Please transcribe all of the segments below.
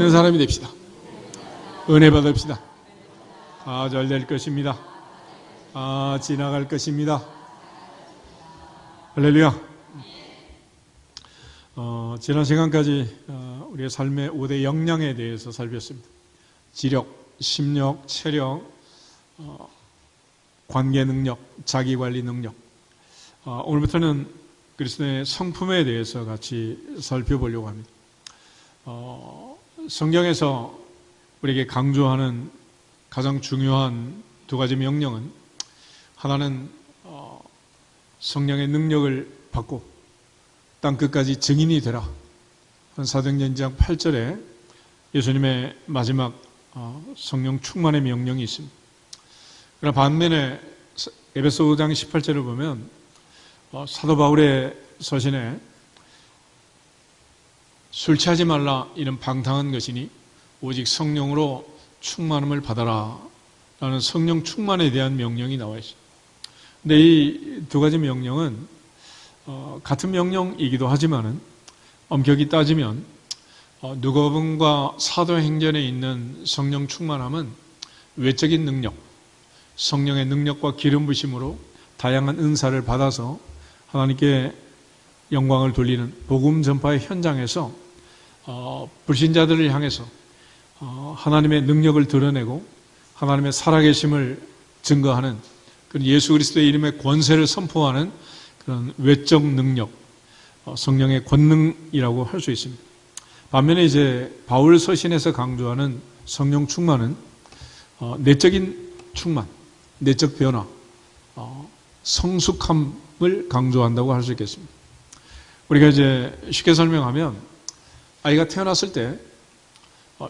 있는 사람이 됩시다. 은혜 받읍시다. 다 잘 될 것입니다. 지나갈 것입니다. 할렐루야. 지난 시간까지 우리의 삶의 5대 역량에 대해서 살폈습니다. 지력, 심력, 체력, 관계 능력, 자기관리 능력. 오늘부터는 그리스도의 성품에 대해서 같이 살펴보려고 합니다. 성경에서 우리에게 강조하는 가장 중요한 두 가지 명령은, 하나는 성령의 능력을 받고 땅 끝까지 증인이 되라. 사도행전 2장 8절에 예수님의 마지막 성령 충만의 명령이 있습니다. 그러나 반면에 에베소 5장 18절을 보면 사도 바울의 서신에 술 취하지 말라, 이는 방탕한 것이니 오직 성령으로 충만함을 받아라 라는 성령 충만에 대한 명령이 나와 있어요. 근데 이 두 가지 명령은 같은 명령이기도 하지만은 엄격히 따지면 누가복음과 사도행전에 있는 성령 충만함은 외적인 능력, 성령의 능력과 기름 부심으로 다양한 은사를 받아서 하나님께 영광을 돌리는 복음 전파의 현장에서 불신자들을 향해서 하나님의 능력을 드러내고 하나님의 살아계심을 증거하는 그런 예수 그리스도의 이름의 권세를 선포하는 그런 외적 능력, 성령의 권능이라고 할 수 있습니다. 반면에 이제 바울 서신에서 강조하는 성령 충만은 내적인 충만, 내적 변화, 성숙함을 강조한다고 할 수 있겠습니다. 우리가 이제 쉽게 설명하면 아이가 태어났을 때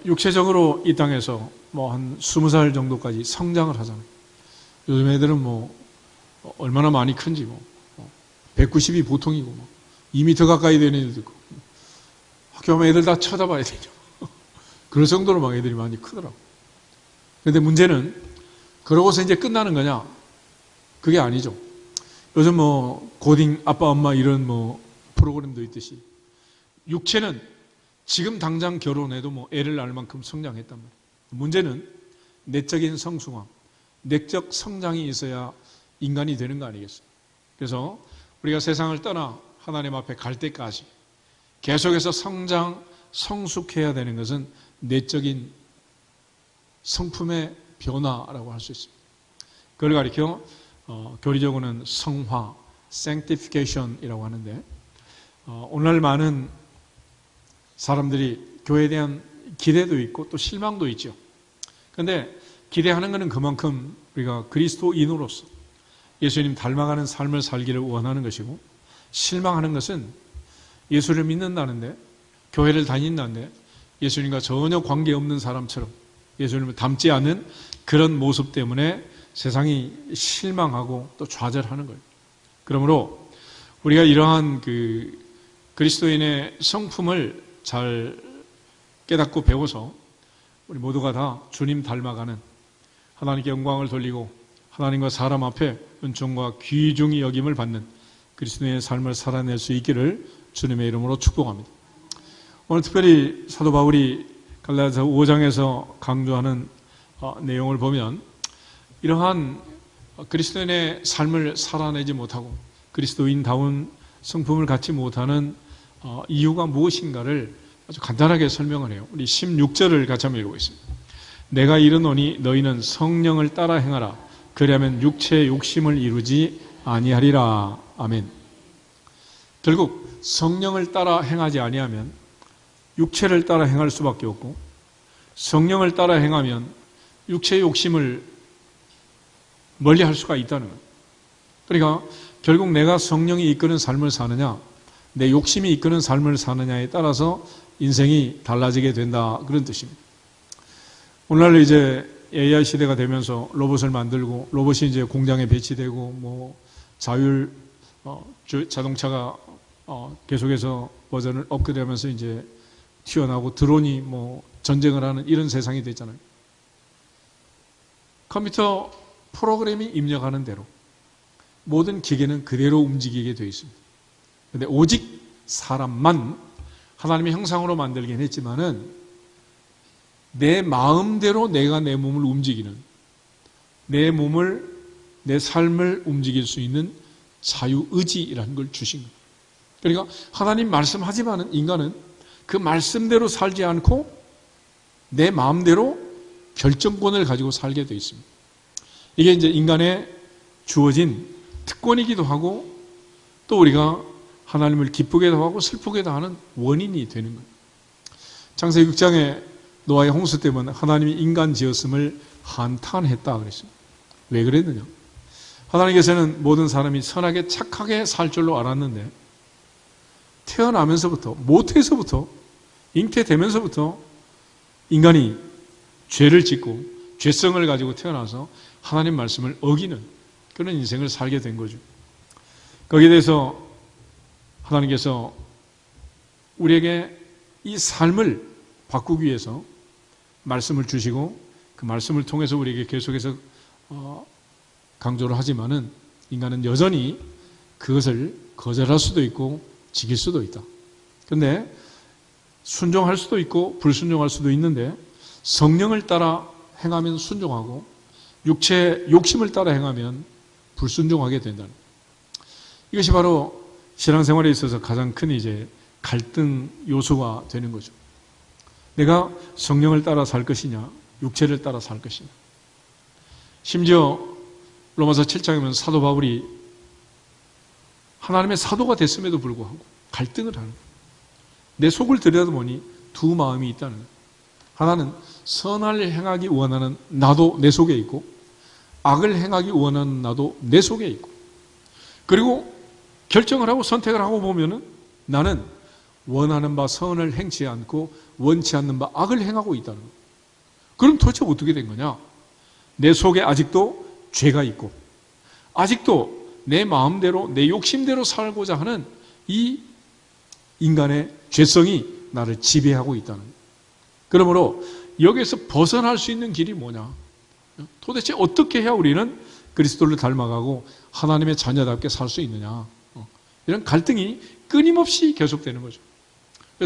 육체적으로 이 땅에서 한 20살 정도까지 성장을 하잖아요. 요즘 애들은 얼마나 많이 큰지 190이 보통이고 2m 가까이 되는 애들도 있고 학교 가면 애들 다 쳐다봐야 되죠. 그럴 정도로 막 애들이 많이 크더라고. 그런데 문제는 그러고서 이제 끝나는 거냐? 그게 아니죠. 요즘 고딩 아빠 엄마 이런 프로그램도 있듯이 육체는 지금 당장 결혼해도 애를 낳을 만큼 성장했단 말이에요. 문제는 내적인 성숙함, 내적 성장이 있어야 인간이 되는 거 아니겠어요? 그래서 우리가 세상을 떠나 하나님 앞에 갈 때까지 계속해서 성숙해야 되는 것은 내적인 성품의 변화라고 할 수 있습니다. 그걸 가리켜 교리적으로는 성화, sanctification이라고 하는데, 오늘날 많은 사람들이 교회에 대한 기대도 있고 또 실망도 있죠. 그런데 기대하는 것은 그만큼 우리가 그리스도인으로서 예수님 닮아가는 삶을 살기를 원하는 것이고, 실망하는 것은 예수를 믿는다는데, 교회를 다닌다는데 예수님과 전혀 관계없는 사람처럼 예수님을 닮지 않는 그런 모습 때문에 세상이 실망하고 또 좌절하는 거예요. 그러므로 우리가 이러한 그리스도인의 성품을 잘 깨닫고 배워서 우리 모두가 다 주님 닮아가는, 하나님께 영광을 돌리고 하나님과 사람 앞에 은총과 귀중히 여김을 받는 그리스도인의 삶을 살아낼 수 있기를 주님의 이름으로 축복합니다. 오늘 특별히 사도 바울이 갈라디아서 5장에서 강조하는 내용을 보면, 이러한 그리스도인의 삶을 살아내지 못하고 그리스도인다운 성품을 갖지 못하는 이유가 무엇인가를 아주 간단하게 설명을 해요. 우리 16절을 같이 한번 읽어보겠습니다. 내가 이르노니 너희는 성령을 따라 행하라. 그리하면 육체의 욕심을 이루지 아니하리라. 아멘. 결국 성령을 따라 행하지 아니하면 육체를 따라 행할 수밖에 없고, 성령을 따라 행하면 육체의 욕심을 멀리할 수가 있다는 거예요. 그러니까 결국 내가 성령이 이끄는 삶을 사느냐, 내 욕심이 이끄는 삶을 사느냐에 따라서 인생이 달라지게 된다, 그런 뜻입니다. 오늘날 이제 AI 시대가 되면서 로봇을 만들고 로봇이 이제 공장에 배치되고 자동차가 계속해서 버전을 업그레이드하면서 이제 튀어나오고 드론이 전쟁을 하는 이런 세상이 됐잖아요. 컴퓨터 프로그램이 입력하는 대로 모든 기계는 그대로 움직이게 되어 있습니다. 그런데 오직 사람만 하나님의 형상으로 만들긴 했지만은 내 마음대로 내가 내 몸을 움직이는, 내 삶을 움직일 수 있는 자유의지라는 걸 주신 거예요. 그러니까 하나님 말씀하지만은 인간은 그 말씀대로 살지 않고 내 마음대로 결정권을 가지고 살게 되어 있습니다. 이게 이제 인간의 주어진 특권이기도 하고 또 우리가 하나님을 기쁘게도 하고 슬프게도 하는 원인이 되는 거예요. 창세기 6장에 노아의 홍수 때문에 하나님이 인간 지었음을 한탄했다 그랬습니다. 왜 그랬느냐? 하나님께서는 모든 사람이 선하게 착하게 살 줄로 알았는데 태어나면서부터, 모태에서부터, 잉태되면서부터 인간이 죄를 짓고 죄성을 가지고 태어나서 하나님 말씀을 어기는 그런 인생을 살게 된 거죠. 거기에 대해서 하나님께서 우리에게 이 삶을 바꾸기 위해서 말씀을 주시고 그 말씀을 통해서 우리에게 계속해서 강조를 하지만은 인간은 여전히 그것을 거절할 수도 있고 지킬 수도 있다. 그런데 순종할 수도 있고 불순종할 수도 있는데 성령을 따라 행하면 순종하고 육체의 욕심을 따라 행하면 불순종하게 된다는 거예요. 이것이 바로 신앙생활에 있어서 가장 큰 이제 갈등 요소가 되는 거죠. 내가 성령을 따라 살 것이냐, 육체를 따라 살 것이냐. 심지어 로마서 7장에 보면 사도 바울이 하나님의 사도가 됐음에도 불구하고 갈등을 하는 거예요. 내 속을 들여다보니 두 마음이 있다는 거예요. 하나는 선을 행하기 원하는 나도 내 속에 있고 악을 행하기 원하는 나도 내 속에 있고 그리고 결정을 하고 선택을 하고 보면은 나는 원하는 바 선을 행치 않고 원치 않는 바 악을 행하고 있다는 거예요. 그럼 도대체 어떻게 된 거냐? 내 속에 아직도 죄가 있고 아직도 내 마음대로 내 욕심대로 살고자 하는 이 인간의 죄성이 나를 지배하고 있다는 거예요. 그러므로 여기에서 벗어날 수 있는 길이 뭐냐? 도대체 어떻게 해야 우리는 그리스도를 닮아가고 하나님의 자녀답게 살 수 있느냐? 이런 갈등이 끊임없이 계속되는 거죠.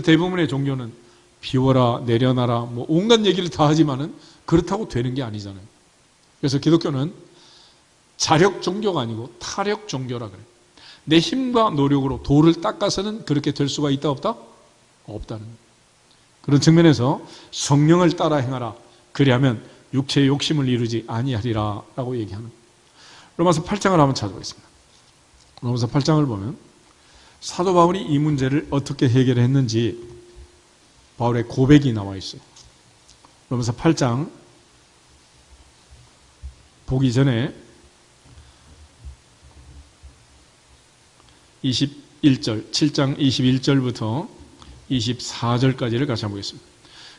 대부분의 종교는 비워라, 내려놔라, 뭐 온갖 얘기를 다 하지만은 그렇다고 되는 게 아니잖아요. 그래서 기독교는 자력 종교가 아니고 타력 종교라 그래요. 내 힘과 노력으로 돌을 닦아서는 그렇게 될 수가 있다 없다? 없다는 거예요. 그런 측면에서 성령을 따라 행하라. 그리하면 육체의 욕심을 이루지 아니하리라 라고 얘기하는 거예요. 로마서 8장을 한번 찾아보겠습니다. 로마서 8장을 보면 사도 바울이 이 문제를 어떻게 해결했는지 바울의 고백이 나와 있어요. 로마서 8장 보기 전에 21절, 7장 21절부터 24절까지를 같이 한번 보겠습니다.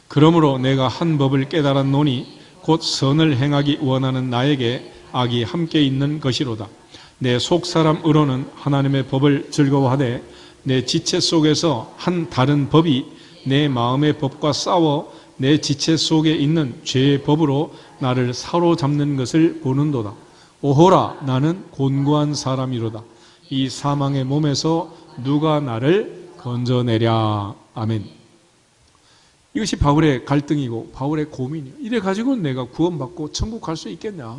그러므로 내가 한 법을 깨달았노니 곧 선을 행하기 원하는 나에게 악이 함께 있는 것이로다. 내 속사람으로는 하나님의 법을 즐거워하되 내 지체 속에서 한 다른 법이 내 마음의 법과 싸워 내 지체 속에 있는 죄의 법으로 나를 사로잡는 것을 보는도다. 오호라, 나는 곤고한 사람이로다. 이 사망의 몸에서 누가 나를 건져내랴. 아멘. 이것이 바울의 갈등이고 바울의 고민이에요. 이래 가지고는 내가 구원받고 천국 갈 수 있겠냐.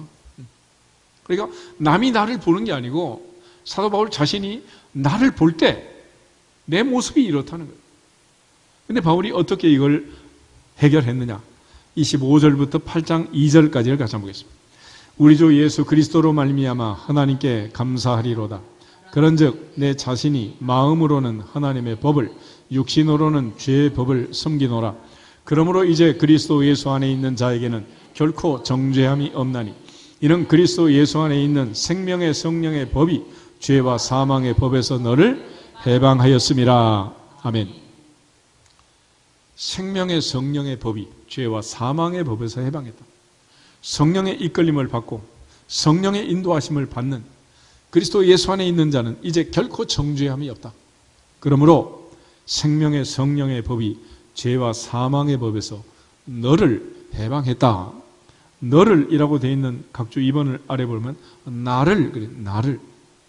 그러니까 남이 나를 보는 게 아니고 사도 바울 자신이 나를 볼 때 내 모습이 이렇다는 거예요. 근데 바울이 어떻게 이걸 해결했느냐. 25절부터 8장 2절까지를 같이 한번 보겠습니다. 우리 주 예수 그리스도로 말미암아 하나님께 감사하리로다. 그런즉 내 자신이 마음으로는 하나님의 법을 육신으로는 죄의 법을 섬기노라. 그러므로 이제 그리스도 예수 안에 있는 자에게는 결코 정죄함이 없나니 이는 그리스도 예수 안에 있는 생명의 성령의 법이 죄와 사망의 법에서 너를 해방하였음이라. 아멘. 생명의 성령의 법이 죄와 사망의 법에서 해방했다. 성령의 이끌림을 받고 성령의 인도하심을 받는 그리스도 예수 안에 있는 자는 이제 결코 정죄함이 없다. 그러므로 생명의 성령의 법이 죄와 사망의 법에서 너를 해방했다. 너를 이라고 되어 있는 각주 2번을 아래 보면 나를, 그래, 나를.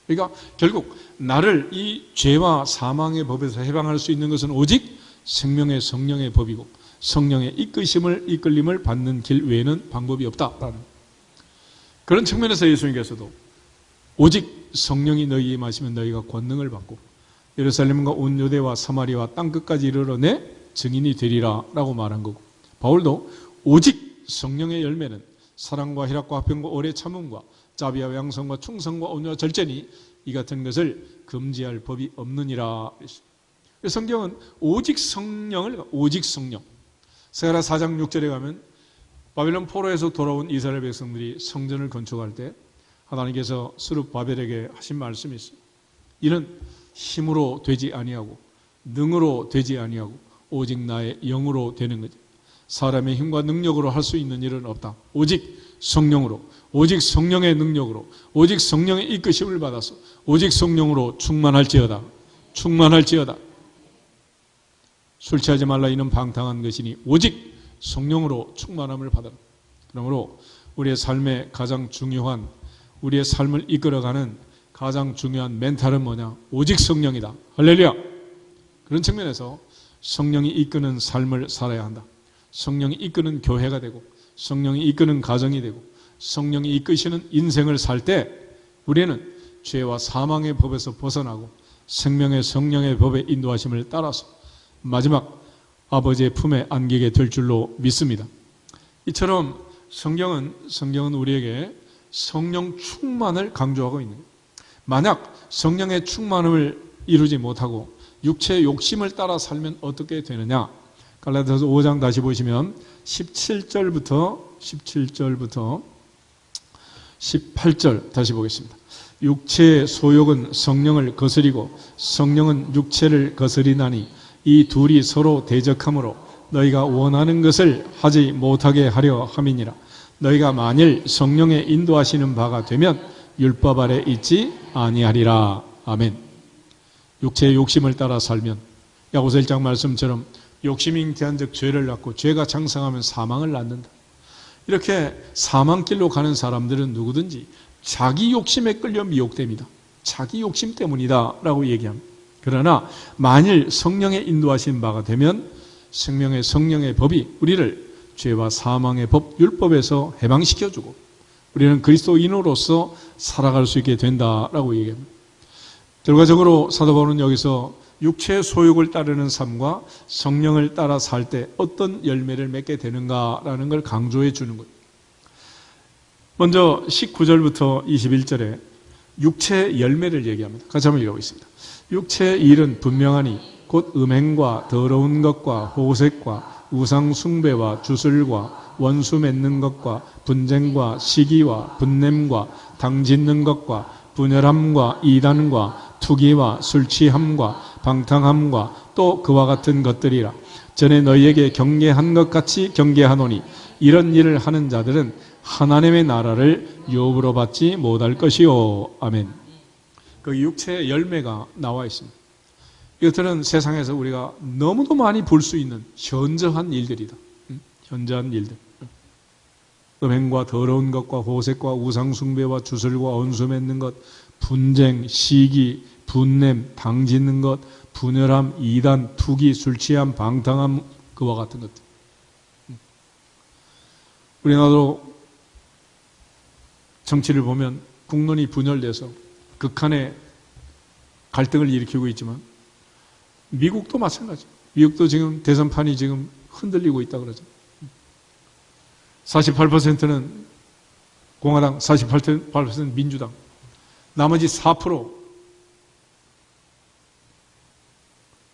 그러니까 결국 나를 이 죄와 사망의 법에서 해방할 수 있는 것은 오직 생명의 성령의 법이고 성령의 이끌림을 받는 길 외에는 방법이 없다라는 그런 측면에서 예수님께서도 오직 성령이 너희에 임하시면 너희가 권능을 받고 예루살렘과 온 유대와 사마리아와 땅끝까지 이르러 내 증인이 되리라 라고 말한 거고, 바울도 오직 성령의 열매는 사랑과 희락과 화평과 오래 참음과 자비와 양성과 충성과 온유와 절제니 이 같은 것을 금지할 법이 없느니라. 성경은 오직 성령, 스가랴 4장 6절에 가면 바벨론 포로에서 돌아온 이스라엘 백성들이 성전을 건축할 때 하나님께서 스룹바벨에게 하신 말씀이 있어요. 이는 힘으로 되지 아니하고 능으로 되지 아니하고 오직 나의 영으로 되는 거죠. 사람의 힘과 능력으로 할 수 있는 일은 없다. 오직 성령으로, 오직 성령의 능력으로, 오직 성령의 이끄심을 받아서 오직 성령으로 충만할지어다. 술 취하지 말라 이는 방탕한 것이니 오직 성령으로 충만함을 받아라. 그러므로 우리의 삶의 가장 중요한, 우리의 삶을 이끌어가는 가장 중요한 멘탈은 뭐냐? 오직 성령이다. 할렐루야. 그런 측면에서 성령이 이끄는 삶을 살아야 한다. 성령이 이끄는 교회가 되고 성령이 이끄는 가정이 되고 성령이 이끄시는 인생을 살 때 우리는 죄와 사망의 법에서 벗어나고 생명의 성령의 법의 인도하심을 따라서 마지막 아버지의 품에 안기게 될 줄로 믿습니다. 이처럼 성경은 우리에게 성령 충만을 강조하고 있는 거예요. 만약 성령의 충만함을 이루지 못하고 육체의 욕심을 따라 살면 어떻게 되느냐? 갈라디아서 5장 다시 보시면 17절부터 18절 다시 보겠습니다. 육체의 소욕은 성령을 거스리고 성령은 육체를 거스리나니 이 둘이 서로 대적하므로 너희가 원하는 것을 하지 못하게 하려 함이니라. 너희가 만일 성령의 인도하시는 바가 되면 율법 아래 있지 아니하리라. 아멘. 육체의 욕심을 따라 살면 야고보서 1장 말씀처럼 욕심이 잉태한 즉 죄를 낳고 죄가 장성하면 사망을 낳는다. 이렇게 사망길로 가는 사람들은 누구든지 자기 욕심에 끌려 미혹됩니다. 자기 욕심 때문이다 라고 얘기합니다. 그러나 만일 성령의 인도하신 바가 되면 생명의 성령의 법이 우리를 죄와 사망의 법, 율법에서 해방시켜주고 우리는 그리스도인으로서 살아갈 수 있게 된다라고 얘기합니다. 결과적으로 사도 바울은 여기서 육체의 소욕을 따르는 삶과 성령을 따라 살 때 어떤 열매를 맺게 되는가라는 걸 강조해 주는 거예요. 먼저 19절부터 21절에 육체의 열매를 얘기합니다. 같이 한번 읽어보겠습니다. 육체의 일은 분명하니 곧 음행과 더러운 것과 호색과 우상 숭배와 주술과 원수 맺는 것과 분쟁과 시기와 분냄과 당짓는 것과 분열함과 이단과 투기와 술취함과 방탕함과 또 그와 같은 것들이라. 전에 너희에게 경계한 것 같이 경계하노니 이런 일을 하는 자들은 하나님의 나라를 유업으로 받지 못할 것이요. 아멘. 그 육체의 열매가 나와 있습니다. 이것들은 세상에서 우리가 너무도 많이 볼 수 있는 현저한 일들이다. 현저한 일들. 음행과 더러운 것과 호색과 우상숭배와 주술과 원수 맺는 것, 분쟁, 시기, 분냄, 당짓는 것, 분열함, 이단, 투기, 술취함, 방탕함, 그와 같은 것들. 우리나라도 정치를 보면 국론이 분열돼서 극한의 갈등을 일으키고 있지만 미국도 마찬가지. 미국도 지금 대선판이 지금 흔들리고 있다 그러죠. 48%는 공화당, 48% 민주당, 나머지 4%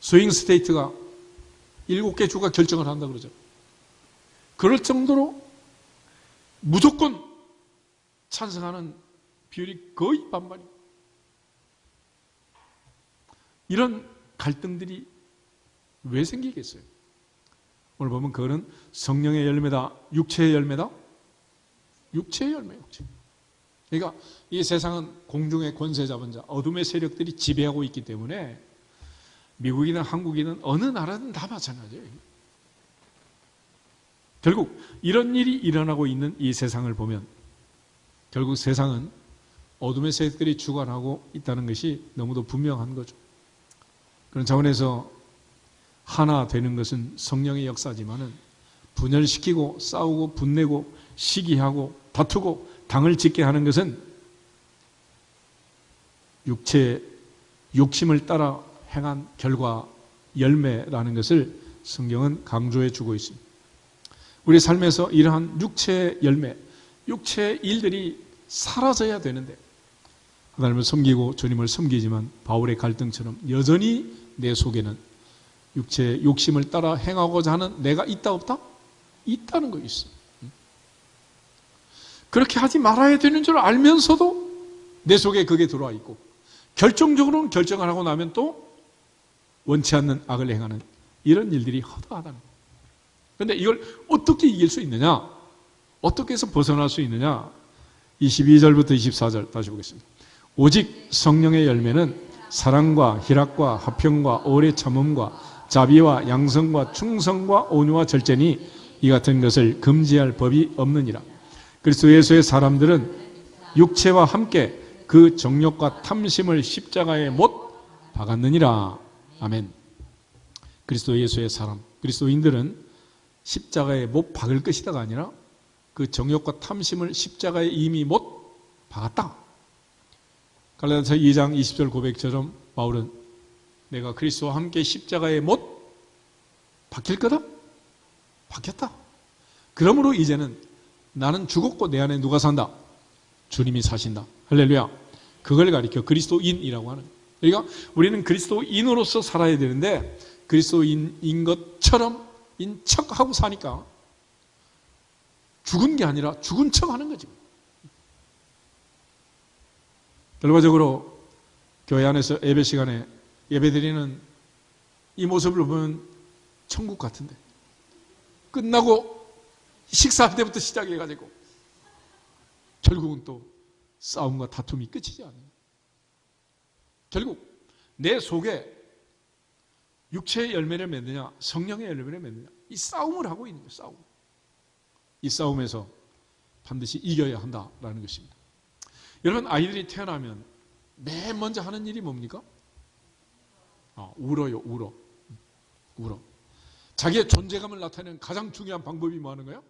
스윙 스테이트가 7개 주가 결정을 한다 그러죠. 그럴 정도로 무조건 찬성하는 비율이 거의 반반이에요. 이런 갈등들이 왜 생기겠어요? 오늘 보면 그거는 성령의 열매다, 육체의 열매다? 육체의 열매, 육체. 그러니까 이 세상은 공중의 권세 잡은 자, 어둠의 세력들이 지배하고 있기 때문에 미국이나 한국이든 어느 나라든 다 마찬가지예요. 결국 이런 일이 일어나고 있는 이 세상을 보면 결국 세상은 어둠의 세력들이 주관하고 있다는 것이 너무도 분명한 거죠. 그런 차원에서 하나 되는 것은 성령의 역사지만은 분열시키고 싸우고 분내고 시기하고 다투고 당을 짓게 하는 것은 육체의 욕심을 따라 행한 결과 열매라는 것을 성경은 강조해 주고 있습니다. 우리 삶에서 이러한 육체의 열매, 육체의 일들이 사라져야 되는데 하나님을 섬기고 주님을 섬기지만 바울의 갈등처럼 여전히 내 속에는 육체의 욕심을 따라 행하고자 하는 내가 있다 없다? 있다는 거 있어. 그렇게 하지 말아야 되는 줄 알면서도 내 속에 그게 들어와 있고 결정적으로는 결정을 하고 나면 또 원치 않는 악을 행하는 이런 일들이 허다하다는 거예요. 그런데 이걸 어떻게 이길 수 있느냐? 어떻게 해서 벗어날 수 있느냐? 22절부터 24절 다시 보겠습니다. 오직 성령의 열매는 사랑과 희락과 화평과 오래 참음과 자비와 양성과 충성과 온유와 절제니 이 같은 것을 금지할 법이 없느니라. 그리스도 예수의 사람들은 육체와 함께 그 정욕과 탐심을 십자가에 못 박았느니라. 아멘. 그리스도 예수의 사람, 그리스도인들은 십자가에 못 박을 것이다가 아니라 그 정욕과 탐심을 십자가에 이미 못 박았다. 갈라디아서 2장 20절 고백처럼 바울은 내가 그리스도와 함께 십자가에 못 박힐 거다? 박혔다. 그러므로 이제는 나는 죽었고 내 안에 누가 산다? 주님이 사신다. 할렐루야. 그걸 가리켜 그리스도인이라고 하는. 그러니까 우리는 그리스도인으로서 살아야 되는데 그리스도인인 것처럼 인척하고 사니까 죽은 게 아니라 죽은 척 하는 거지. 결과적으로 교회 안에서 예배 시간에 예배드리는 이 모습을 보면 천국 같은데 끝나고 식사할 때부터 시작해가지고 결국은 또 싸움과 다툼이 끝이지 않아요. 결국 내 속에 육체의 열매를 맺느냐 성령의 열매를 맺느냐 이 싸움을 하고 있는 거예요. 싸움. 이 싸움에서 반드시 이겨야 한다라는 것입니다. 여러분 아이들이 태어나면 맨 먼저 하는 일이 뭡니까? 울어요. 울어. 자기의 존재감을 나타내는 가장 중요한 방법이 뭐 하는 거예요?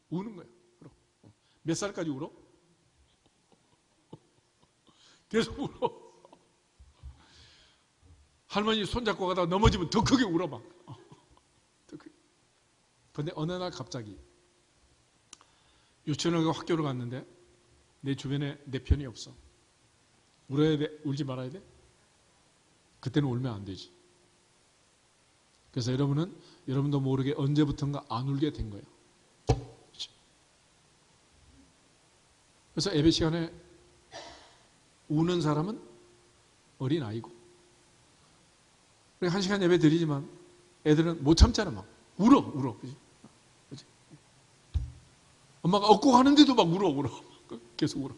우는 거예요. 몇 살까지 울어? 계속 울어. 할머니 손잡고 가다가 넘어지면 더 크게 울어 막. 더 크게. 근데 어느 날 갑자기 유치원을 가고 학교를 갔는데 내 주변에 내 편이 없어. 울어야 돼? 울지 말아야 돼? 그때는 울면 안 되지. 그래서 여러분도 모르게 언제부턴가 안 울게 된 거예요. 그래서 예배 시간에 우는 사람은 어린아이고 한 시간 예배 드리지만 애들은 못 참잖아. 막 울어. 그치? 엄마가 업고 가는데도 막 울어. 계속 울어.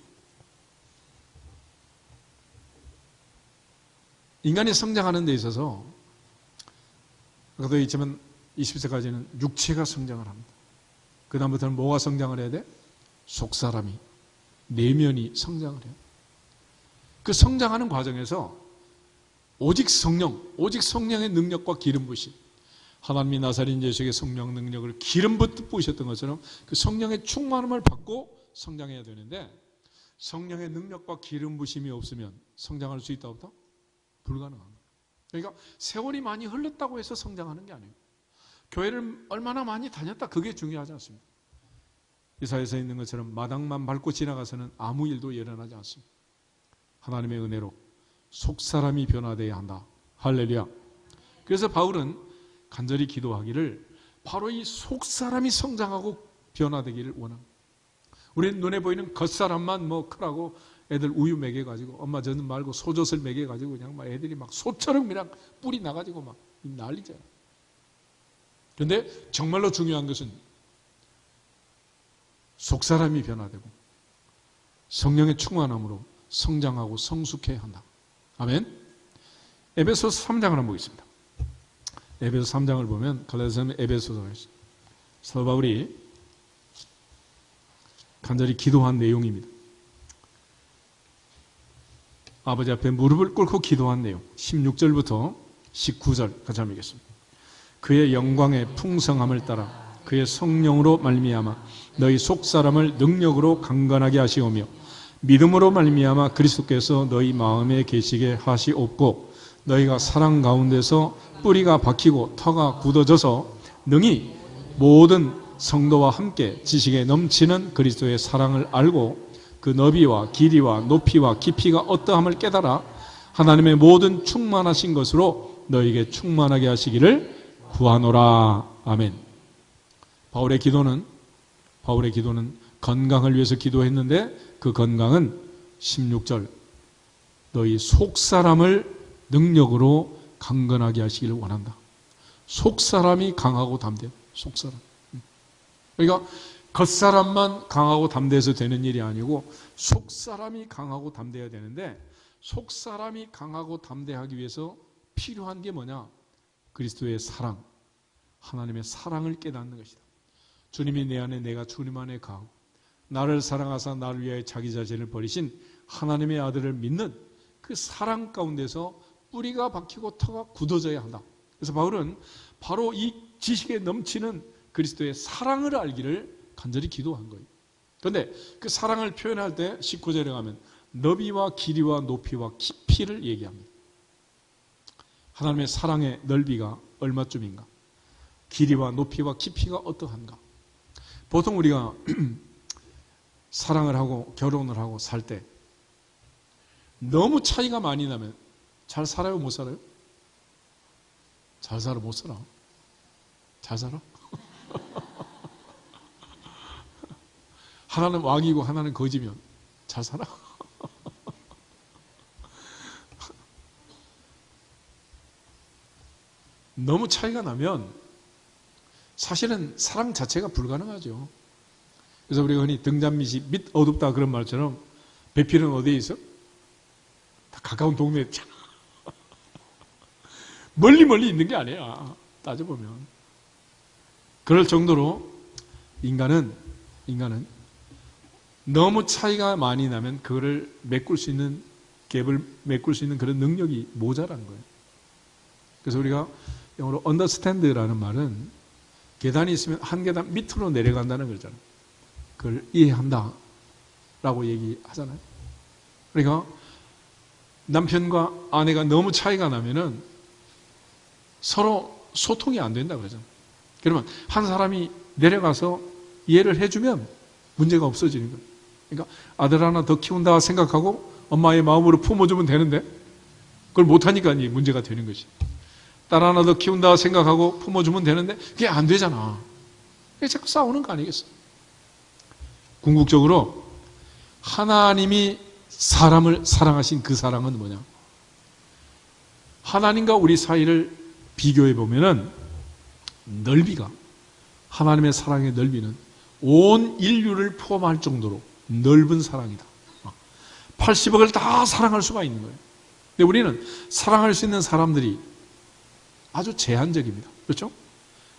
인간이 성장하는 데 있어서 아까도 있지만 20세까지는 육체가 성장을 합니다. 그 다음부터는 뭐가 성장을 해야 돼? 속사람이, 내면이 성장을 해요. 그 성장하는 과정에서 오직 성령의 능력과 기름 부으심, 하나님이 나사렛 예수에게 성령 능력을 기름 부으셨던 것처럼 그 성령의 충만함을 받고 성장해야 되는데 성령의 능력과 기름 부으심이 없으면 성장할 수 있다 없다? 불가능합니다. 그러니까 세월이 많이 흘렀다고 해서 성장하는 게 아니에요. 교회를 얼마나 많이 다녔다 그게 중요하지 않습니다. 이사야서 있는 것처럼 마당만 밟고 지나가서는 아무 일도 일어나지 않습니다. 하나님의 은혜로 속사람이 변화되어야 한다. 할렐루야. 그래서 바울은 간절히 기도하기를 바로 이 속사람이 성장하고 변화되기를 원합니다. 우리는 눈에 보이는 겉사람만 크라고 애들 우유 먹여가지고 엄마 저는 말고 소젖을 먹여가지고 그냥 막 애들이 막 소처럼 그냥 뿔이 나가지고 막 난리잖아. 그런데 정말로 중요한 것은 속사람이 변화되고 성령의 충만함으로 성장하고 성숙해야 한다. 아멘. 에베소서 3장을 한번 보겠습니다. 에베소 3장을 보면 갈라디아서는 에베소서가 있어요. 사도 바울이 간절히 기도한 내용입니다. 아버지 앞에 무릎을 꿇고 기도한 내용 16절부터 19절 같이 한번 읽겠습니다. 그의 영광의 풍성함을 따라 그의 성령으로 말미암아 너희 속사람을 능력으로 강건하게 하시오며 믿음으로 말미암아 그리스도께서 너희 마음에 계시게 하시옵고 너희가 사랑 가운데서 뿌리가 박히고 터가 굳어져서 능히 모든 성도와 함께 지식에 넘치는 그리스도의 사랑을 알고 그 너비와 길이와 높이와 깊이가 어떠함을 깨달아 하나님의 모든 충만하신 것으로 너희에게 충만하게 하시기를 구하노라. 아멘. 바울의 기도는 건강을 위해서 기도했는데 그 건강은 16절 너희 속사람을 능력으로 강건하게 하시기를 원한다. 속사람이 강하고 담대해. 속사람. 그러니까 겉사람만 강하고 담대해서 되는 일이 아니고 속사람이 강하고 담대해야 되는데 속사람이 강하고 담대하기 위해서 필요한 게 뭐냐? 그리스도의 사랑, 하나님의 사랑을 깨닫는 것이다. 주님이 내 안에 내가 주님 안에 가고 나를 사랑하사 나를 위하여 자기 자신을 버리신 하나님의 아들을 믿는 그 사랑 가운데서 뿌리가 박히고 터가 굳어져야 한다. 그래서 바울은 바로 이 지식에 넘치는 그리스도의 사랑을 알기를 간절히 기도한 거예요. 그런데 그 사랑을 표현할 때 19절에 가면 너비와 길이와 높이와 깊이를 얘기합니다. 하나님의 사랑의 넓이가 얼마쯤인가? 길이와 높이와 깊이가 어떠한가? 보통 우리가 사랑을 하고 결혼을 하고 살 때 너무 차이가 많이 나면 잘 살아요? 못 살아요? 잘 살아? 못 살아? 잘 살아? 하나는 왕이고 하나는 거지면 잘 살아? 너무 차이가 나면 사실은 사랑 자체가 불가능하죠. 그래서 우리가 흔히 등잔밑이 밑 어둡다 그런 말처럼 배필은 어디에 있어? 다 가까운 동네에 있잖아. 멀리 있는 게 아니야. 따져보면. 그럴 정도로 인간은 너무 차이가 많이 나면 그거를 메꿀 수 있는 갭을 메꿀 수 있는 그런 능력이 모자란 거예요. 그래서 우리가 영어로 understand라는 말은 계단이 있으면 한 계단 밑으로 내려간다는 거잖아요. 그걸 이해한다 라고 얘기하잖아요. 그러니까 남편과 아내가 너무 차이가 나면은 서로 소통이 안 된다 그러잖아요. 그러면 한 사람이 내려가서 이해를 해주면 문제가 없어지는 거예요. 그러니까 아들 하나 더 키운다 생각하고 엄마의 마음으로 품어주면 되는데 그걸 못하니까 이 문제가 되는 것이. 딸 하나 더 키운다 생각하고 품어주면 되는데 그게 안 되잖아. 그게 자꾸 싸우는 거 아니겠어? 궁극적으로 하나님이 사람을 사랑하신 그 사랑은 뭐냐? 하나님과 우리 사이를 비교해 보면은 넓이가 하나님의 사랑의 넓이는 온 인류를 포함할 정도로 넓은 사랑이다. 80억을 다 사랑할 수가 있는 거예요. 근데 우리는 사랑할 수 있는 사람들이 아주 제한적입니다. 그렇죠?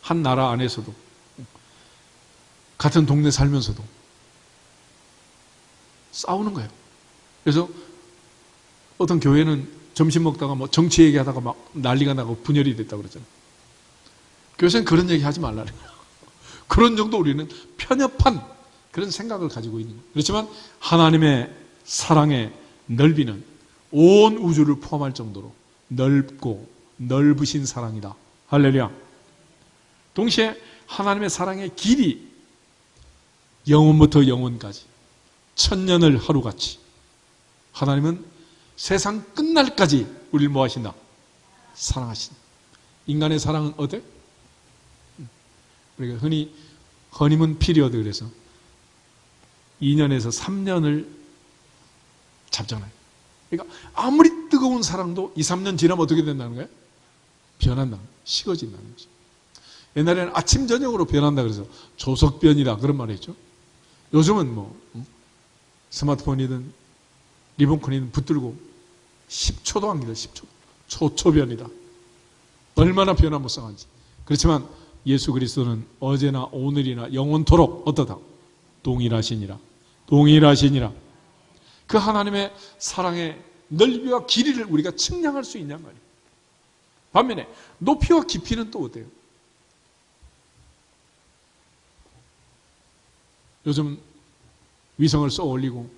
한 나라 안에서도 같은 동네 살면서도 싸우는 거예요. 그래서 어떤 교회는 점심 먹다가 뭐 정치 얘기하다가 막 난리가 나고 분열이 됐다고 그러잖아요. 교회는 그런 얘기 하지 말라는 거예요. 그런 정도 우리는 편협한 그런 생각을 가지고 있는 거예요. 그렇지만 하나님의 사랑의 넓이는 온 우주를 포함할 정도로 넓고 넓으신 사랑이다. 할렐루야. 동시에 하나님의 사랑의 길이 영원부터 영원까지 천년을 하루같이 하나님은 세상 끝날까지 우리를 뭐 하신다? 사랑하신다. 인간의 사랑은 어때? 우리가 흔히 허니문 피리어드 그래서 2년에서 3년을 잡잖아요. 그러니까 아무리 뜨거운 사랑도 2, 3년 지나면 어떻게 된다는 거예요? 변한다. 식어진다는 거죠. 옛날에는 아침 저녁으로 변한다 그래서 조석변이다 그런 말을 했죠. 요즘은 뭐 스마트폰이든 리본컨이든 붙들고 10초도 안 기다려. 10초. 초초변이다. 얼마나 변화무쌍한지. 그렇지만 예수 그리스도는 어제나 오늘이나 영원토록 어떠다? 동일하시니라. 동일하시니라. 그 하나님의 사랑의 넓이와 길이를 우리가 측량할 수 있냔 말이에요. 반면에 높이와 깊이는 또 어때요? 요즘 위성을 쏘아 올리고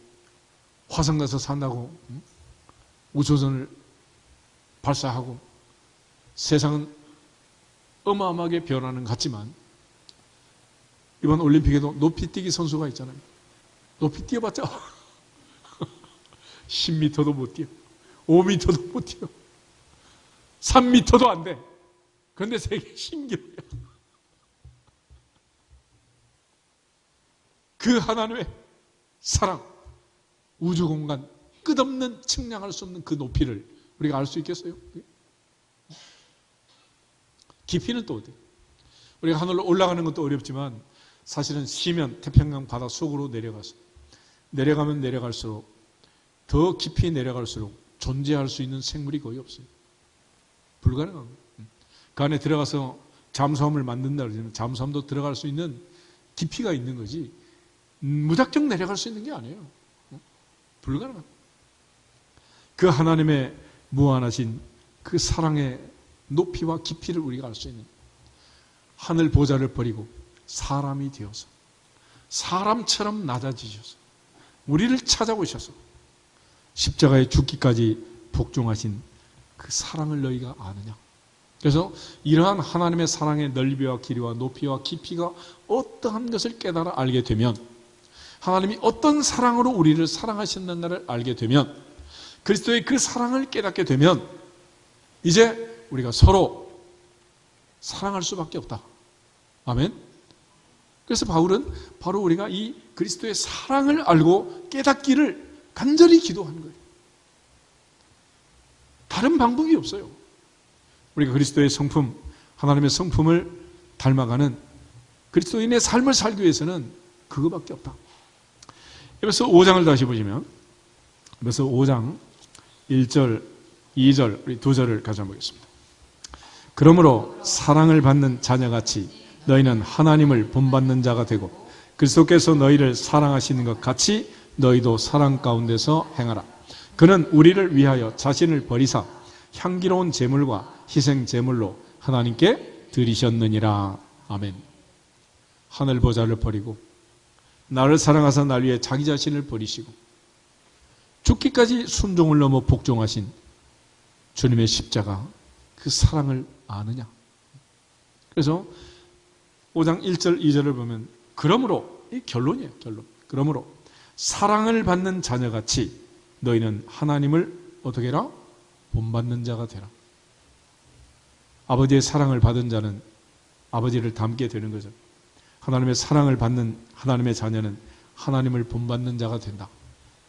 화성 가서 산다고 우주선을 발사하고 세상은 어마어마하게 변하는 것 같지만 이번 올림픽에도 높이뛰기 선수가 있잖아요. 높이 뛰어봤자 10m도 못 뛰어, 5m도 못 뛰어, 3m도 안 돼. 그런데 세계 신기록이야. 그 하나님의 사랑, 우주 공간 끝없는 측량할 수 없는 그 높이를 우리가 알 수 있겠어요? 깊이는 또 어때요? 우리가 하늘로 올라가는 것도 어렵지만 사실은 시면 태평양 바다 속으로 내려가면 내려갈수록 더 깊이 내려갈수록 존재할 수 있는 생물이 거의 없어요. 불가능한 거예요. 그 안에 들어가서 잠수함을 만든다 그러면 잠수함도 들어갈 수 있는 깊이가 있는 거지 무작정 내려갈 수 있는 게 아니에요. 불가능한 거예요. 그 하나님의 무한하신 그 사랑의 높이와 깊이를 우리가 알 수 있는 하늘 보좌를 버리고 사람이 되어서 사람처럼 낮아지셔서 우리를 찾아오셔서 십자가에 죽기까지 복종하신 그 사랑을 너희가 아느냐. 그래서 이러한 하나님의 사랑의 넓이와 길이와 높이와 깊이가 어떠한 것을 깨달아 알게 되면 하나님이 어떤 사랑으로 우리를 사랑하셨는가를 알게 되면 그리스도의 그 사랑을 깨닫게 되면 이제 우리가 서로 사랑할 수밖에 없다. 아멘. 그래서 바울은 바로 우리가 이 그리스도의 사랑을 알고 깨닫기를 간절히 기도한 거예요. 다른 방법이 없어요. 우리가 그리스도의 성품, 하나님의 성품을 닮아가는 그리스도인의 삶을 살기 위해서는 그거밖에 없다. 에베소 5장을 다시 보시면 에베소 5장 1절, 2절, 우리 두 절을 같이 한번 보겠습니다. 그러므로 사랑을 받는 자녀같이 너희는 하나님을 본받는 자가 되고 그리스도께서 너희를 사랑하시는 것 같이 너희도 사랑 가운데서 행하라. 그는 우리를 위하여 자신을 버리사 향기로운 제물과 희생 제물로 하나님께 드리셨느니라. 아멘. 하늘 보좌를 버리고 나를 사랑하사 날 위해 자기 자신을 버리시고 죽기까지 순종을 넘어 복종하신 주님의 십자가 그 사랑을 아느냐. 그래서 5장 1절 2절을 보면 그러므로 이 결론이에요. 결론. 그러므로 사랑을 받는 자녀같이 너희는 하나님을 어떻게 해라? 본받는 자가 되라. 아버지의 사랑을 받은 자는 아버지를 닮게 되는 거죠. 하나님의 사랑을 받는 하나님의 자녀는 하나님을 본받는 자가 된다.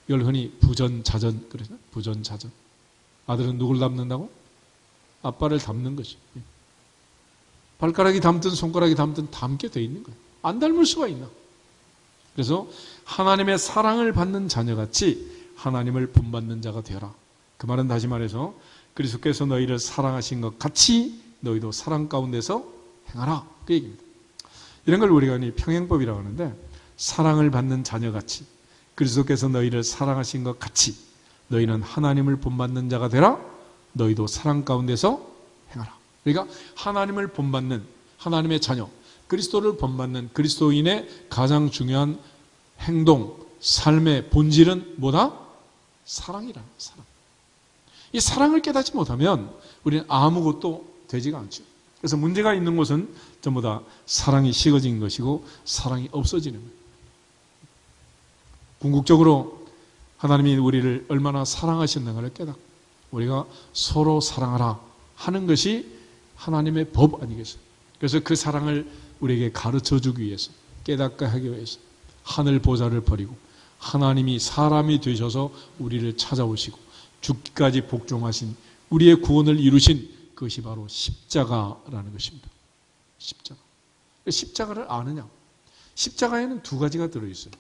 이걸 흔히 부전자전 그러죠. 부전자전. 아들은 누굴 닮는다고? 아빠를 닮는 것이. 발가락이 닮든 손가락이 닮든 닮게 돼 있는 거예요. 안 닮을 수가 있나? 그래서 하나님의 사랑을 받는 자녀같이 하나님을 본받는 자가 되어라. 그 말은 다시 말해서 그리스도께서 너희를 사랑하신 것 같이 너희도 사랑 가운데서 행하라. 그 얘기입니다. 이런 걸 우리가 평행법이라고 하는데 사랑을 받는 자녀같이 그리스도께서 너희를 사랑하신 것 같이 너희는 하나님을 본받는 자가 되라. 너희도 사랑 가운데서 행하라. 그러니까 하나님을 본받는 하나님의 자녀, 그리스도를 본받는 그리스도인의 가장 중요한 행동, 삶의 본질은 뭐다? 사랑이라. 사랑. 이 사랑을 깨닫지 못하면 우리는 아무것도 되지가 않죠. 그래서 문제가 있는 곳은 전부 다 사랑이 식어진 것이고 사랑이 없어지는 거예요. 궁극적으로 하나님이 우리를 얼마나 사랑하셨는가를 깨닫고 우리가 서로 사랑하라 하는 것이 하나님의 법 아니겠어요? 그래서 그 사랑을 우리에게 가르쳐주기 위해서 깨닫게 하기 위해서 하늘 보좌를 버리고 하나님이 사람이 되셔서 우리를 찾아오시고 죽기까지 복종하신 우리의 구원을 이루신 그것이 바로 십자가라는 것입니다. 십자가. 십자가를 아느냐? 십자가에는 두 가지가 들어있어요.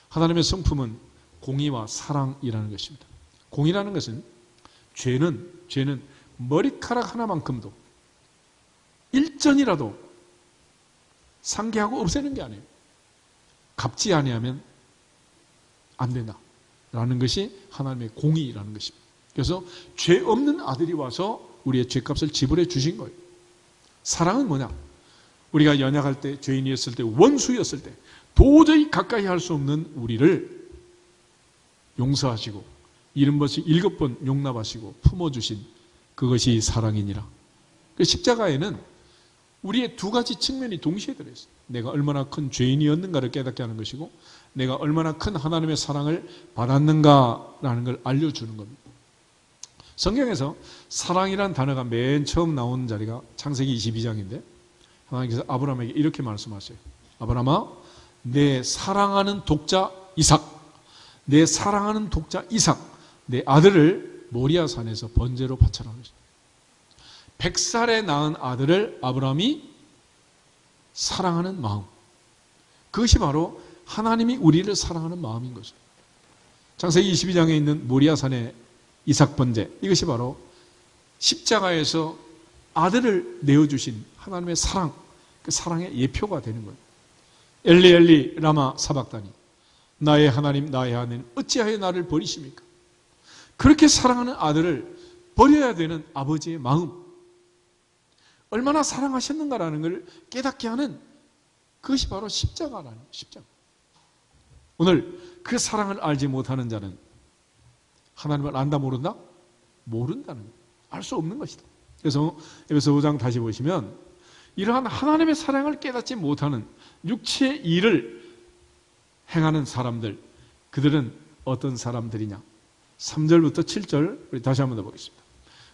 하나님의 성품은 공의와 사랑이라는 것입니다. 공의라는 것은 죄는 머리카락 하나만큼도 일전이라도 상기하고 없애는 게 아니에요. 갚지 아니하면 안 된다라는 것이 하나님의 공의라는 것입니다. 그래서 죄 없는 아들이 와서 우리의 죄값을 지불해 주신 거예요. 사랑은 뭐냐? 우리가 연약할 때, 죄인이었을 때, 원수였을 때 도저히 가까이 할 수 없는 우리를 용서하시고 70번씩 7번 용납하시고 품어주신 그것이 사랑이니라. 그 십자가에는 우리의 두 가지 측면이 동시에 들어있어요. 내가 얼마나 큰 죄인이었는가를 깨닫게 하는 것이고 내가 얼마나 큰 하나님의 사랑을 받았는가라는 걸 알려주는 겁니다. 성경에서 사랑이란 단어가 맨 처음 나온 자리가 창세기 22장인데 하나님께서 아브라함에게 이렇게 말씀하세요. 아브라함아, 내 사랑하는 독자 이삭, 내 사랑하는 독자 이삭, 내 아들을 모리아 산에서 번제로 바쳐라. 100살에 낳은 아들을 아브라함이 사랑하는 마음, 그것이 바로 하나님이 우리를 사랑하는 마음인 거죠. 창세기 22장에 있는 모리아 산의 이삭 번제, 이것이 바로 십자가에서 아들을 내어주신 하나님의 사랑, 그 사랑의 예표가 되는 거예요. 엘리 엘리 라마 사박다니, 나의 하나님 나의 하나님 어찌하여 나를 버리십니까? 그렇게 사랑하는 아들을 버려야 되는 아버지의 마음, 얼마나 사랑하셨는가라는 걸 깨닫게 하는 그것이 바로 십자가라는 거예요. 십자가. 오늘 그 사랑을 알지 못하는 자는 하나님을 안다 모른다? 모른다는 거예요. 알 수 없는 것이다. 그래서 에베소 5장 다시 보시면 이러한 하나님의 사랑을 깨닫지 못하는 육체의 일을 행하는 사람들, 그들은 어떤 사람들이냐? 3절부터 7절 우리 다시 한번 더 보겠습니다.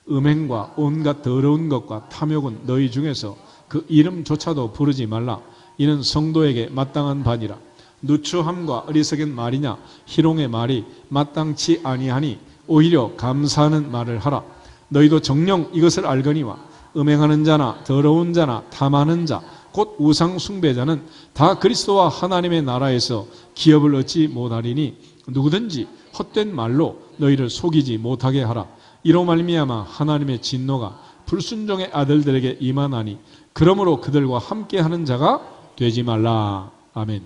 음행과 온갖 더러운 것과 탐욕은 너희 중에서 그 이름조차도 부르지 말라. 이는 성도에게 마땅한 바니라. 누추함과 어리석은 말이냐 희롱의 말이 마땅치 아니하니 오히려 감사하는 말을 하라. 너희도 정녕 이것을 알거니와 음행하는 자나 더러운 자나 탐하는 자 곧 우상 숭배자는 다 그리스도와 하나님의 나라에서 기업을 얻지 못하리니 누구든지 헛된 말로 너희를 속이지 못하게 하라. 이로 말미암아 하나님의 진노가 불순종의 아들들에게 임하나니 그러므로 그들과 함께하는 자가 되지 말라. 아멘.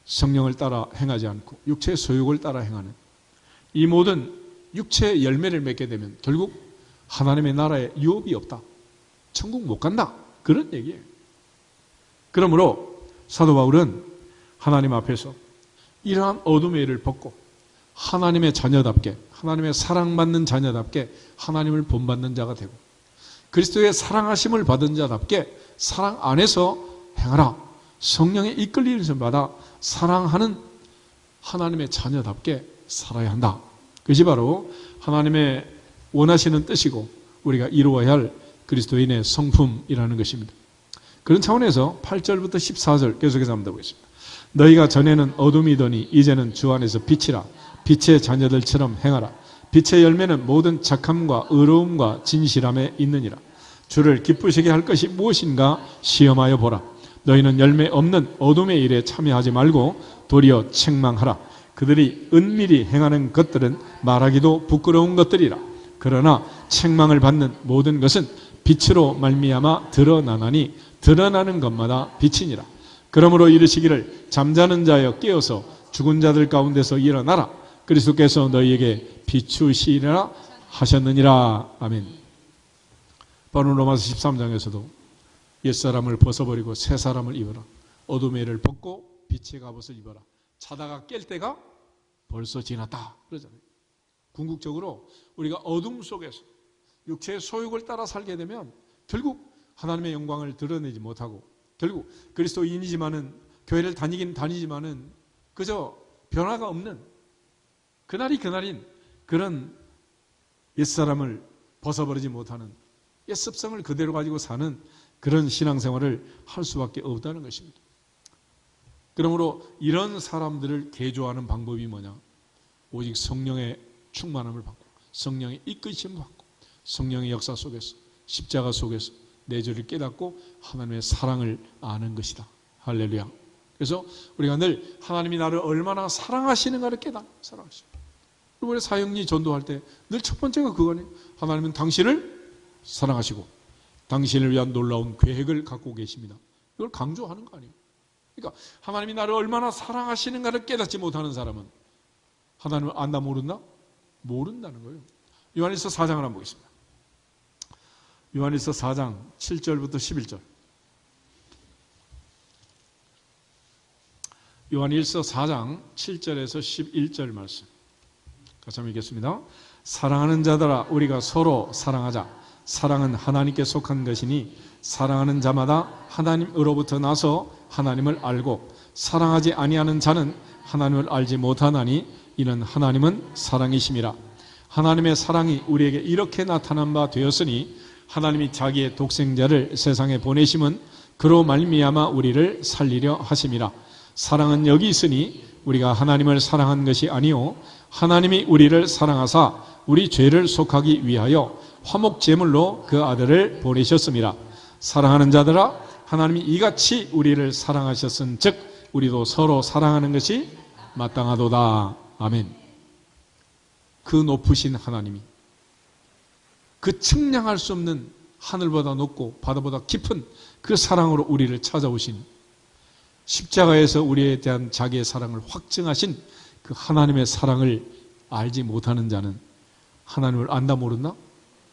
성령을 따라 행하지 않고 육체의 소욕을 따라 행하는 이 모든 육체의 열매를 맺게 되면 결국 하나님의 나라에 유업이 없다. 천국 못 간다. 그런 얘기예요. 그러므로 사도 바울은 하나님 앞에서 이러한 어둠의 일을 벗고 하나님의 자녀답게, 하나님의 사랑받는 자녀답게 하나님을 본받는 자가 되고 그리스도의 사랑하심을 받은 자답게 사랑 안에서 행하라. 성령의 이끌림을 받아 사랑하는 하나님의 자녀답게 살아야 한다. 그것이 바로 하나님의 원하시는 뜻이고 우리가 이루어야 할 그리스도인의 성품이라는 것입니다. 그런 차원에서 8절부터 14절 계속해서 한번 보겠습니다. 너희가 전에는 어둠이더니 이제는 주 안에서 빛이라. 빛의 자녀들처럼 행하라. 빛의 열매는 모든 착함과 의로움과 진실함에 있느니라. 주를 기쁘시게 할 것이 무엇인가 시험하여 보라. 너희는 열매 없는 어둠의 일에 참여하지 말고 도리어 책망하라. 그들이 은밀히 행하는 것들은 말하기도 부끄러운 것들이라. 그러나 책망을 받는 모든 것은 빛으로 말미암아 드러나나니 드러나는 것마다 빛이니라. 그러므로 이르시기를 잠자는 자여 깨어서 죽은 자들 가운데서 일어나라. 그리스도께서 너희에게 비추시리라 하셨느니라. 아멘. 바로 로마서 13장에서도 옛사람을 벗어버리고 새 사람을 입어라. 어둠의 일을 벗고 빛의 갑옷을 입어라. 자다가 깰 때가 벌써 지났다. 그러잖아요. 궁극적으로 우리가 어둠 속에서 육체의 소욕을 따라 살게 되면 결국 하나님의 영광을 드러내지 못하고 결국 그리스도인이지만은 교회를 다니긴 다니지만은 그저 변화가 없는 그날이 그날인 그런 옛사람을 벗어버리지 못하는 옛 습성을 그대로 가지고 사는 그런 신앙생활을 할 수밖에 없다는 것입니다. 그러므로 이런 사람들을 개조하는 방법이 뭐냐? 오직 성령의 충만함을 받고 성령의 이끄심을 받고 성령의 역사 속에서 십자가 속에서 내 죄를 깨닫고 하나님의 사랑을 아는 것이다. 할렐루야. 그래서 우리가 늘 하나님이 나를 얼마나 사랑하시는가를 사랑하시고 우리 사형리 전도할 때 늘 첫 번째가 그거네. 하나님은 당신을 사랑하시고 당신을 위한 놀라운 계획을 갖고 계십니다. 이걸 강조하는 거 아니에요. 그러니까 하나님이 나를 얼마나 사랑하시는가를 깨닫지 못하는 사람은 하나님을 안다 모른다? 모른다는 거예요. 요한일서 4장을 한번 보겠습니다. 요한일서 4장 7절부터 11절. 요한일서 4장 7절에서 11절 말씀. 같이 한번 읽겠습니다. 사랑하는 자들아 우리가 서로 사랑하자. 사랑은 하나님께 속한 것이니 사랑하는 자마다 하나님으로부터 나서 하나님을 알고 사랑하지 아니하는 자는 하나님을 알지 못하나니 이는 하나님은 사랑이심이라. 하나님의 사랑이 우리에게 이렇게 나타난 바 되었으니 하나님이 자기의 독생자를 세상에 보내심은 그로 말미암아 우리를 살리려 하심이라. 사랑은 여기 있으니 우리가 하나님을 사랑한 것이 아니요 하나님이 우리를 사랑하사 우리 죄를 속하기 위하여 화목 제물로 그 아들을 보내셨습니다. 사랑하는 자들아 하나님이 이같이 우리를 사랑하셨은즉 우리도 서로 사랑하는 것이 마땅하도다. 아멘. 그 높으신 하나님이 그 측량할 수 없는 하늘보다 높고 바다보다 깊은 그 사랑으로 우리를 찾아오신 십자가에서 우리에 대한 자기의 사랑을 확증하신 그 하나님의 사랑을 알지 못하는 자는 하나님을 안다 모른다?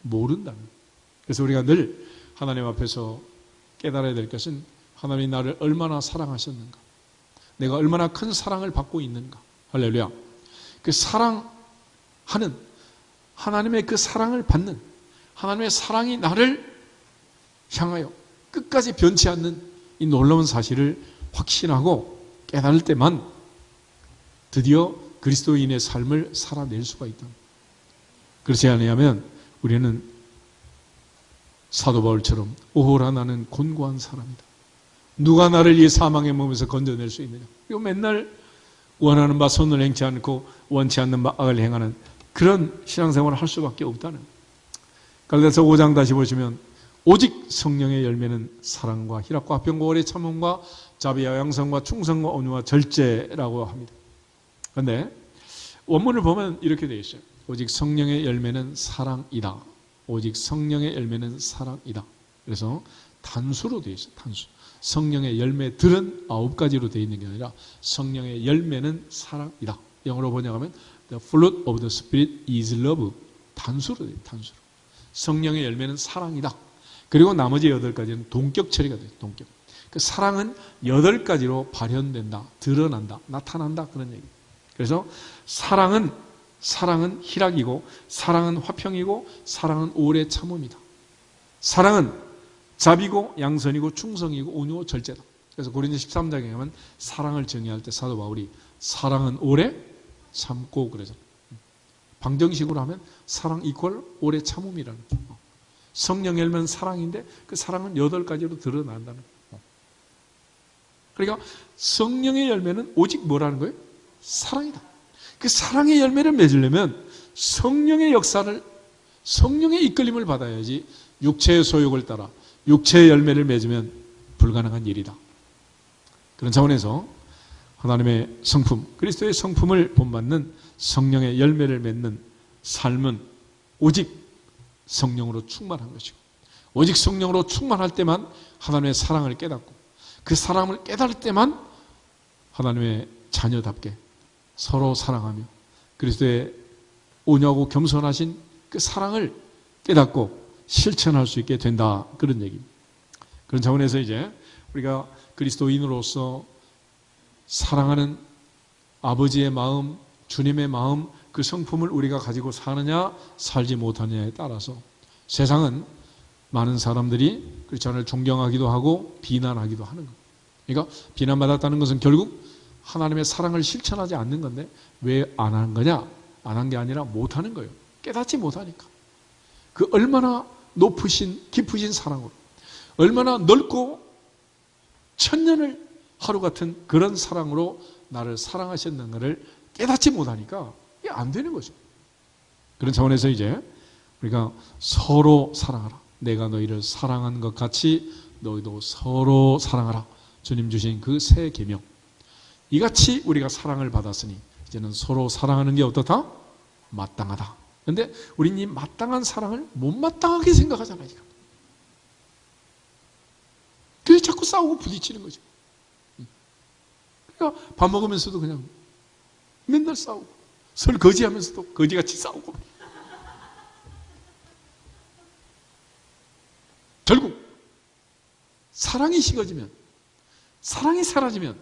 모른다는. 그래서 우리가 늘 하나님 앞에서 깨달아야 될 것은 하나님이 나를 얼마나 사랑하셨는가, 내가 얼마나 큰 사랑을 받고 있는가. 할렐루야. 그 사랑하는 하나님의 그 사랑을 받는 하나님의 사랑이 나를 향하여 끝까지 변치 않는 이 놀라운 사실을 확신하고 깨달을 때만 드디어 그리스도인의 삶을 살아낼 수가 있다. 그렇지 아니하면 우리는 사도 바울처럼 오호라 나는 곤고한 사람이다. 누가 나를 이 사망의 몸에서 건져낼 수 있느냐. 이거 맨날 원하는 바 선을 행치 않고 원치 않는 바 악을 행하는 그런 신앙생활을 할 수밖에 없다는. 갈라디아서 5장 다시 보시면 오직 성령의 열매는 사랑과 희락과 화평과 오래 참음과 자비와 양성과 충성과 온유와 절제라고 합니다. 그런데 원문을 보면 이렇게 되어 있어요. 오직 성령의 열매는 사랑이다. 오직 성령의 열매는 사랑이다. 그래서 단수로 되어 있어요. 단수. 성령의 열매들은 9가지로 되어 있는 게 아니라 성령의 열매는 사랑이다. 영어로 번역하면 The fruit of the Spirit is love. 단수로 돼요. 단수로. 성령의 열매는 사랑이다. 그리고 나머지 8가지는 동격 처리가 돼요. 동격. 그 사랑은 8가지로 발현된다, 드러난다, 나타난다 그런 얘기예요. 그래서 사랑은 희락이고 사랑은 화평이고 사랑은 오래 참음이다. 사랑은 자비고 양선이고 충성이고 온유고 절제다. 그래서 고린도 13장에 가면 사랑을 정의할 때 사도 바울이 사랑은 오래 참고 그러죠. 방정식으로 하면 사랑 이퀄 오래 참음이라는 거예요. 성령 열매는 사랑인데 그 사랑은 8가지로 드러난다는 거예요. 그러니까 성령의 열매는 오직 뭐라는 거예요? 사랑이다. 그 사랑의 열매를 맺으려면 성령의 역사를, 성령의 이끌림을 받아야지 육체의 소욕을 따라 육체의 열매를 맺으면 불가능한 일이다. 그런 차원에서 하나님의 성품, 그리스도의 성품을 본받는 성령의 열매를 맺는 삶은 오직 성령으로 충만한 것이고 오직 성령으로 충만할 때만 하나님의 사랑을 깨닫고 그 사랑을 깨달을 때만 하나님의 자녀답게 서로 사랑하며 그리스도의 온유하고 겸손하신 그 사랑을 깨닫고 실천할 수 있게 된다. 그런 얘기입니다. 그런 차원에서 이제 우리가 그리스도인으로서 사랑하는 아버지의 마음, 주님의 마음, 그 성품을 우리가 가지고 사느냐 살지 못하느냐에 따라서 세상은 많은 사람들이 그리스도를 존경하기도 하고 비난하기도 하는 거예요. 그러니까 비난받았다는 것은 결국 하나님의 사랑을 실천하지 않는 건데 왜 안 하는 거냐? 안 한 게 아니라 못하는 거예요. 깨닫지 못하니까. 그 얼마나 높으신 깊으신 사랑으로 얼마나 넓고 천년을 하루 같은 그런 사랑으로 나를 사랑하셨는가를 깨닫지 못하니까 이게 안 되는 거죠. 그런 차원에서 이제 우리가 서로 사랑하라. 내가 너희를 사랑한 것 같이 너희도 서로 사랑하라. 주님 주신 그 새 계명. 이같이 우리가 사랑을 받았으니 이제는 서로 사랑하는 게 어떻다? 마땅하다. 그런데 우리는 이 마땅한 사랑을 못마땅하게 생각하잖아요. 그래서 자꾸 싸우고 부딪히는 거죠. 그러니까 밥 먹으면서도 그냥 맨날 싸우고 서로 거지하면서도 거지같이 싸우고 사랑이 식어지면, 사랑이 사라지면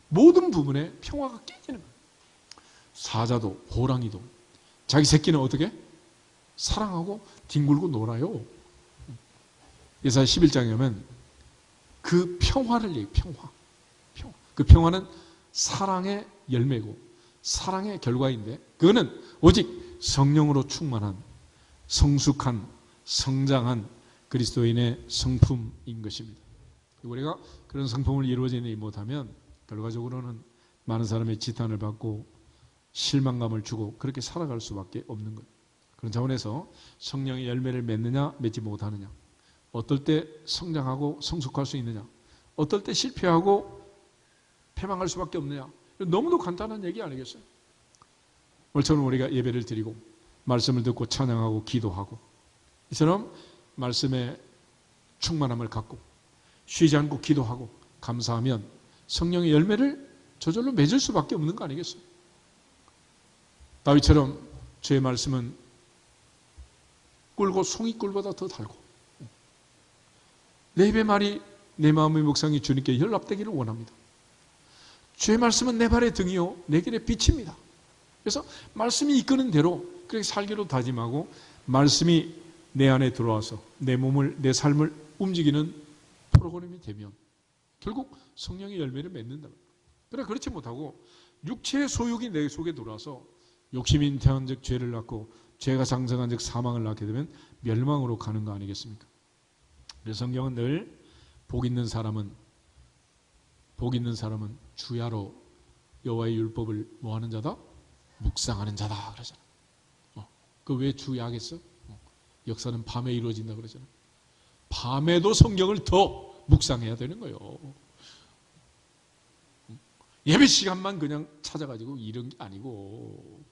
모든 부분에 평화가 깨지는 거예요. 사자도 호랑이도 자기 새끼는 어떻게? 사랑하고 뒹굴고 놀아요. 예사야 11장에 보면 그 평화를 얘기해요. 평화. 그 평화는 사랑의 열매고 사랑의 결과인데, 그거는 오직 성령으로 충만한 성숙한 성장한 그리스도인의 성품인 것입니다. 우리가 그런 성품을 이루어지지 못하면 결과적으로는 많은 사람의 지탄을 받고 실망감을 주고 그렇게 살아갈 수밖에 없는 거예요. 그런 차원에서 성령의 열매를 맺느냐 맺지 못하느냐, 어떨 때 성장하고 성숙할 수 있느냐, 어떨 때 실패하고 패망할 수밖에 없느냐, 너무도 간단한 얘기 아니겠어요? 오늘처럼 우리가 예배를 드리고 말씀을 듣고 찬양하고 기도하고 이처럼 말씀에 충만함을 갖고 쉬지 않고 기도하고 감사하면 성령의 열매를 저절로 맺을 수밖에 없는 거 아니겠어요? 다윗처럼 주의 말씀은 꿀고 송이꿀보다 더 달고 내 입의 말이 내 마음의 묵상이 주님께 연락되기를 원합니다. 주의 말씀은 내 발의 등이요 내 길의 빛입니다. 그래서 말씀이 이끄는 대로 그렇게 살기로 다짐하고 말씀이 내 안에 들어와서 내 몸을, 내 삶을 움직이는 프로그램이 되면 결국 성령의 열매를 맺는다. 그러나 그렇지 못하고 육체의 소욕이 내 속에 들어와서 욕심이 잉태한 즉 죄를 낳고 죄가 장성한 즉 사망을 낳게 되면 멸망으로 가는 거 아니겠습니까? 그래서 성경은 늘 복 있는 사람은 주야로 여호와의 율법을 뭐하는 자다? 묵상하는 자다 그러잖아. 그 왜 주야겠어? 역사는 밤에 이루어진다 그러잖아. 밤에도 성경을 더 묵상해야 되는 거예요. 예배 시간만 그냥 찾아가지고 이런 게 아니고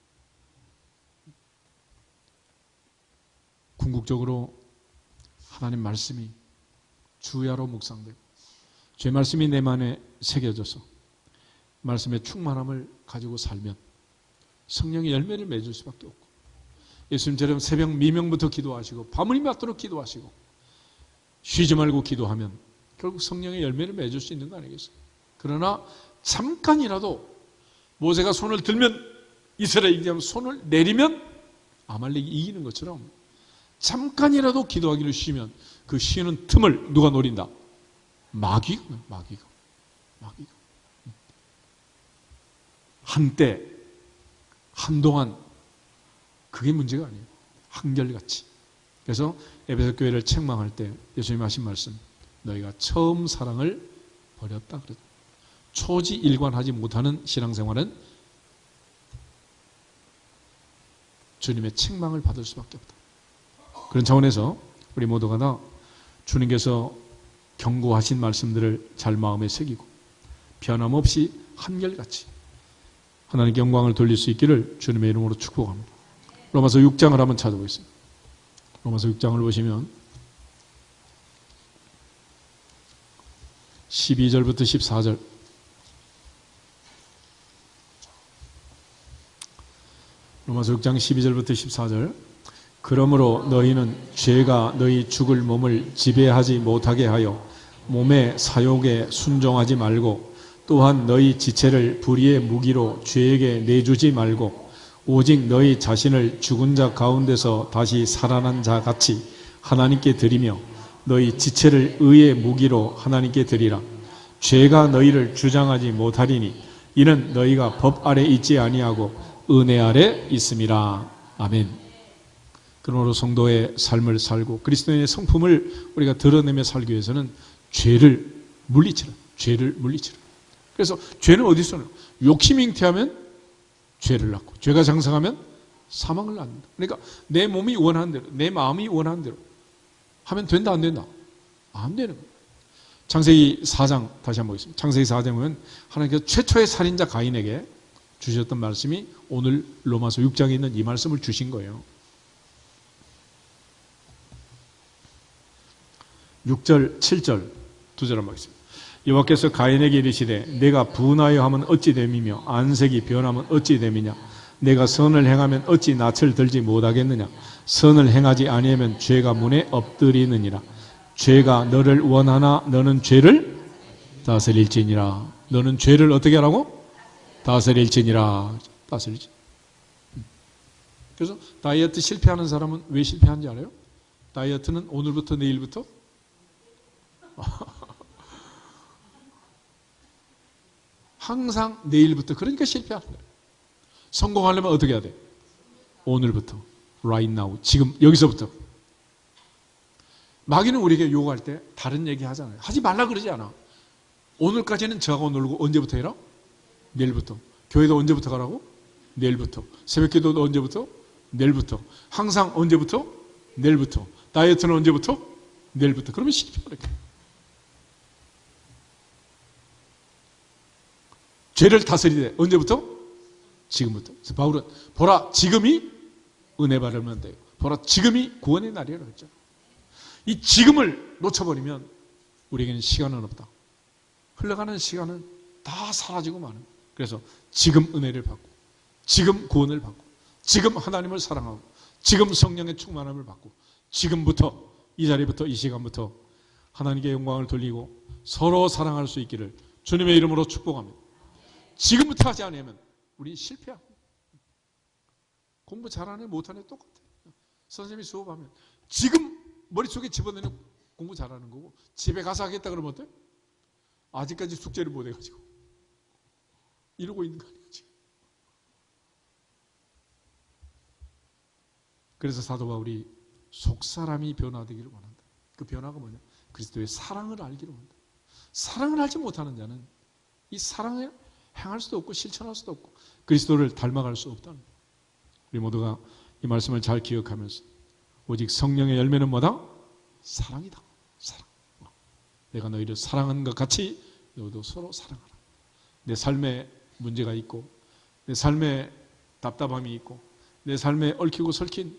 궁극적으로 하나님 말씀이 주야로 묵상되고 제 말씀이 내 안에 새겨져서 말씀의 충만함을 가지고 살면 성령의 열매를 맺을 수밖에 없고, 예수님처럼 새벽 미명부터 기도하시고 밤을 맞도록 기도하시고 쉬지 말고 기도하면 결국 성령의 열매를 맺을 수 있는 거 아니겠어요? 그러나 잠깐이라도 모세가 손을 들면 이스라엘이 손을 내리면 아말렉이 이기는 것처럼 잠깐이라도 기도하기를 쉬면 그 쉬는 틈을 누가 노린다? 마귀가. 한때 한동안 그게 문제가 아니에요. 한결같이. 그래서 에베소 교회를 책망할 때 예수님 하신 말씀, 너희가 처음 사랑을 버렸다 그랬다. 초지일관하지 못하는 신앙생활은 주님의 책망을 받을 수밖에 없다. 그런 차원에서 우리 모두가 다 주님께서 경고하신 말씀들을 잘 마음에 새기고 변함없이 한결같이 하나님께 영광을 돌릴 수 있기를 주님의 이름으로 축복합니다. 로마서 6장을 한번 찾아보겠습니다. 로마서 6장을 보시면 12절부터 14절, 로마서 6장 12절부터 14절. 그러므로 너희는 죄가 너희 죽을 몸을 지배하지 못하게 하여 몸의 사욕에 순종하지 말고, 또한 너희 지체를 불의의 무기로 죄에게 내주지 말고 오직 너희 자신을 죽은 자 가운데서 다시 살아난 자 같이 하나님께 드리며 너희 지체를 의의 무기로 하나님께 드리라. 죄가 너희를 주장하지 못하리니 이는 너희가 법 아래 있지 아니하고 은혜 아래 있음이라. 아멘. 그러므로 성도의 삶을 살고 그리스도인의 성품을 우리가 드러내며 살기 위해서는 죄를 물리치라. 그래서 죄는 어디서 나요? 욕심이 잉태하면 죄를 낳고 죄가 장성하면 사망을 낳는다. 그러니까 내 몸이 원하는 대로, 내 마음이 원하는 대로 하면 된다 안 된다? 안 되는 거예요. 창세기 4장 다시 한번 보겠습니다. 창세기 4장에 보면 하나님께서 최초의 살인자 가인에게 주셨던 말씀이 오늘 로마서 6장에 있는 이 말씀을 주신 거예요. 6절, 7절 두 절 한번 보겠습니다. 여호와께서 가인에게 이르시되 내가 분하여 하면 어찌 됨이며 안색이 변하면 어찌 됨이냐. 내가 선을 행하면 어찌 낯을 들지 못하겠느냐. 선을 행하지 아니하면 죄가 문에 엎드리느니라. 죄가 너를 원하나 너는 죄를 다스릴지니라. 너는 죄를 어떻게 하라고? 다스릴지니라. 다스릴지. 그래서 다이어트 실패하는 사람은 왜 실패하는지 알아요? 다이어트는 오늘부터 내일부터 항상 내일부터. 그러니까 실패하는 거예요. 성공하려면 어떻게 해야 돼? 오늘부터, right now, 지금 여기서부터. 마귀는 우리에게 요구할 때 다른 얘기 하잖아요. 하지 말라 그러지 않아. 오늘까지는 저하고 놀고 언제부터 해라? 내일부터. 교회도 언제부터 가라고? 내일부터. 새벽기도도 언제부터? 내일부터. 항상 언제부터? 내일부터. 다이어트는 언제부터? 내일부터. 그러면 실패하는 거예요. 죄를 다스리되 언제부터? 지금부터. 그래서 바울은 보라 지금이 은혜 받으면 돼요. 보라 지금이 구원의 날이라고 했죠. 이 지금을 놓쳐버리면 우리에게는 시간은 없다. 흘러가는 시간은 다 사라지고 마는 거예요. 그래서 지금 은혜를 받고, 지금 구원을 받고, 지금 하나님을 사랑하고, 지금 성령의 충만함을 받고, 지금부터 이 자리부터 이 시간부터 하나님께 영광을 돌리고 서로 사랑할 수 있기를 주님의 이름으로 축복합니다. 지금부터 하지 않으면 우리 실패합니다. 공부 잘하는 애 못하는 애 똑같아요. 선생님이 수업하면 지금 머릿속에 집어넣는 공부 잘하는 거고, 집에 가서 하겠다 그러면 어때? 아직까지 숙제를 못 해가지고 이러고 있는 거 아니에요 지금. 그래서 사도 바울이 속사람이 변화되기를 원한다. 그 변화가 뭐냐? 그리스도의 사랑을 알기를 원한다. 사랑을 알지 못하는 자는 이 사랑을 행할 수도 없고 실천할 수도 없고 그리스도를 닮아갈 수 없다는 거예요. 우리 모두가 이 말씀을 잘 기억하면서 오직 성령의 열매는 뭐다? 사랑이다. 사랑. 내가 너희를 사랑한 것 같이 너희도 서로 사랑하라. 내 삶에 문제가 있고 내 삶에 답답함이 있고 내 삶에 얽히고 설킨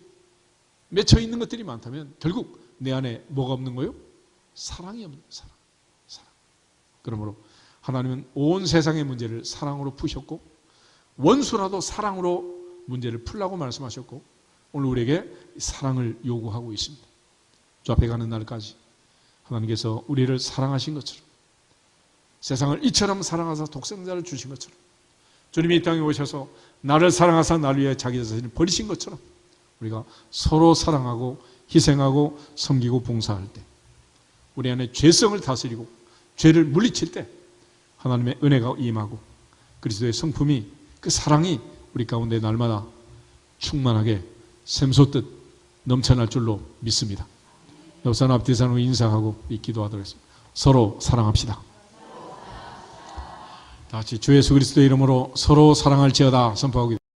맺혀 있는 것들이 많다면 결국 내 안에 뭐가 없는 거예요? 사랑이 없는 거예요. 사랑. 사랑. 그러므로 하나님은 온 세상의 문제를 사랑으로 푸셨고 원수라도 사랑으로 문제를 풀라고 말씀하셨고 오늘 우리에게 사랑을 요구하고 있습니다. 주 앞에 가는 날까지 하나님께서 우리를 사랑하신 것처럼 세상을 이처럼 사랑하사 독생자를 주신 것처럼 주님이 이 땅에 오셔서 나를 사랑하사 나를 위해 자기 자신을 버리신 것처럼 우리가 서로 사랑하고 희생하고 섬기고 봉사할 때 우리 안에 죄성을 다스리고 죄를 물리칠 때 하나님의 은혜가 임하고 그리스도의 성품이 그 사랑이 우리 가운데 날마다 충만하게 샘솟듯 넘쳐날 줄로 믿습니다. 옆산 앞뒤 사람과 인사하고 기도하도록 하겠습니다. 서로 사랑합시다. 다 같이 주 예수 그리스도의 이름으로 서로 사랑할지어다 선포하고